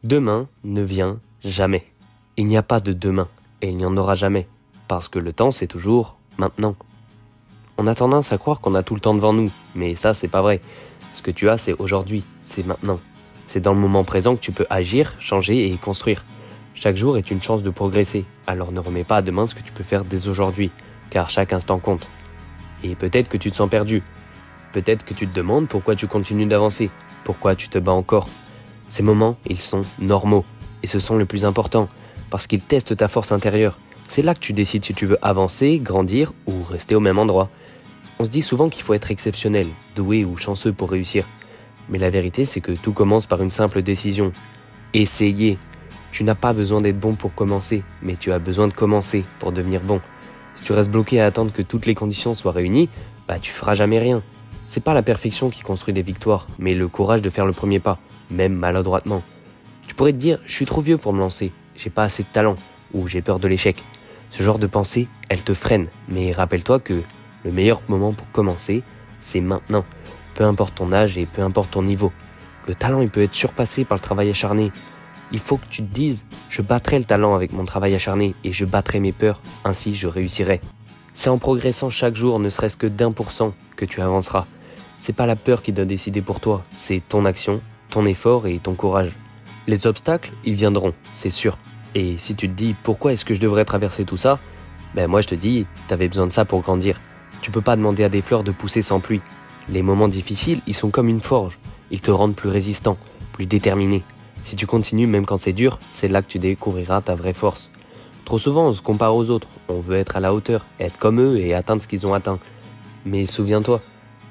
Demain ne vient jamais. Il n'y a pas de demain, et il n'y en aura jamais, parce que le temps c'est toujours maintenant. On a tendance à croire qu'on a tout le temps devant nous, mais ça c'est pas vrai. Ce que tu as c'est aujourd'hui, c'est maintenant. C'est dans le moment présent que tu peux agir, changer et construire. Chaque jour est une chance de progresser, alors ne remets pas à demain ce que tu peux faire dès aujourd'hui, car chaque instant compte. Et peut-être que tu te sens perdu, peut-être que tu te demandes pourquoi tu continues d'avancer, pourquoi tu te bats encore. Ces moments, ils sont normaux, et ce sont les plus importants, parce qu'ils testent ta force intérieure. C'est là que tu décides si tu veux avancer, grandir ou rester au même endroit. On se dit souvent qu'il faut être exceptionnel, doué ou chanceux pour réussir. Mais la vérité, c'est que tout commence par une simple décision. Essayer. Tu n'as pas besoin d'être bon pour commencer, mais tu as besoin de commencer pour devenir bon. Si tu restes bloqué à attendre que toutes les conditions soient réunies, tu feras jamais rien. C'est pas la perfection qui construit des victoires, mais le courage de faire le premier pas, même maladroitement. Tu pourrais te dire, je suis trop vieux pour me lancer, j'ai pas assez de talent, ou j'ai peur de l'échec. Ce genre de pensée, elle te freine, mais rappelle-toi que le meilleur moment pour commencer, c'est maintenant. Peu importe ton âge et peu importe ton niveau. Le talent, il peut être surpassé par le travail acharné. Il faut que tu te dises, je battrai le talent avec mon travail acharné et je battrai mes peurs, ainsi je réussirai. C'est en progressant chaque jour, ne serait-ce que d'1%, que tu avanceras. C'est pas la peur qui doit décider pour toi, c'est ton action, ton effort et ton courage. Les obstacles, ils viendront, c'est sûr. Et si tu te dis, pourquoi est-ce que je devrais traverser tout ça ? Moi je te dis, t'avais besoin de ça pour grandir. Tu peux pas demander à des fleurs de pousser sans pluie. Les moments difficiles, ils sont comme une forge. Ils te rendent plus résistant, plus déterminé. Si tu continues même quand c'est dur, c'est là que tu découvriras ta vraie force. Trop souvent, on se compare aux autres. On veut être à la hauteur, être comme eux et atteindre ce qu'ils ont atteint. Mais souviens-toi,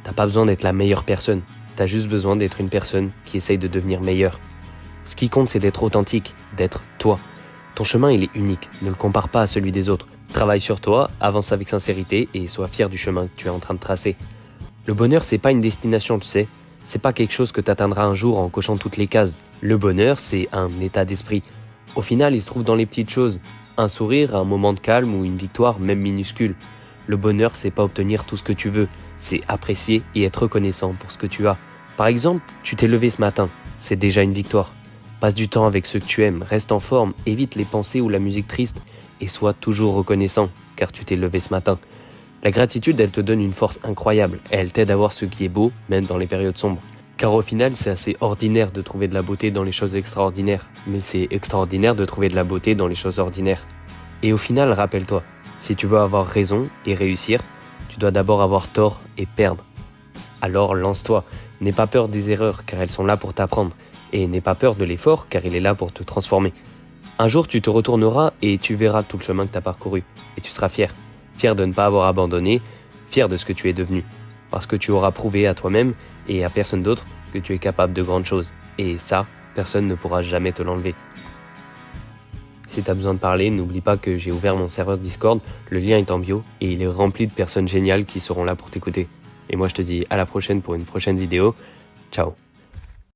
t'as pas besoin d'être la meilleure personne. T'as juste besoin d'être une personne qui essaye de devenir meilleure. Ce qui compte, c'est d'être authentique, d'être toi. Ton chemin, il est unique. Ne le compare pas à celui des autres. Travaille sur toi, avance avec sincérité et sois fier du chemin que tu es en train de tracer. Le bonheur, c'est pas une destination, tu sais. C'est pas quelque chose que t'atteindras un jour en cochant toutes les cases. Le bonheur, c'est un état d'esprit. Au final, il se trouve dans les petites choses. Un sourire, un moment de calme ou une victoire, même minuscule. Le bonheur, c'est pas obtenir tout ce que tu veux. C'est apprécier et être reconnaissant pour ce que tu as. Par exemple, tu t'es levé ce matin. C'est déjà une victoire. Passe du temps avec ceux que tu aimes, reste en forme, évite les pensées ou la musique triste et sois toujours reconnaissant car tu t'es levé ce matin. La gratitude, elle te donne une force incroyable et elle t'aide à voir ce qui est beau, même dans les périodes sombres. Car au final, c'est assez ordinaire de trouver de la beauté dans les choses extraordinaires, mais c'est extraordinaire de trouver de la beauté dans les choses ordinaires. Et au final, rappelle-toi, si tu veux avoir raison et réussir, tu dois d'abord avoir tort et perdre. Alors lance-toi, n'aie pas peur des erreurs car elles sont là pour t'apprendre, et n'aie pas peur de l'effort car il est là pour te transformer. Un jour, tu te retourneras et tu verras tout le chemin que tu as parcouru, et tu seras fier. Fier de ne pas avoir abandonné, fier de ce que tu es devenu. Parce que tu auras prouvé à toi-même et à personne d'autre que tu es capable de grandes choses. Et ça, personne ne pourra jamais te l'enlever. Si tu as besoin de parler, n'oublie pas que j'ai ouvert mon serveur Discord, le lien est en bio, et il est rempli de personnes géniales qui seront là pour t'écouter. Et moi je te dis à la prochaine pour une prochaine vidéo. Ciao.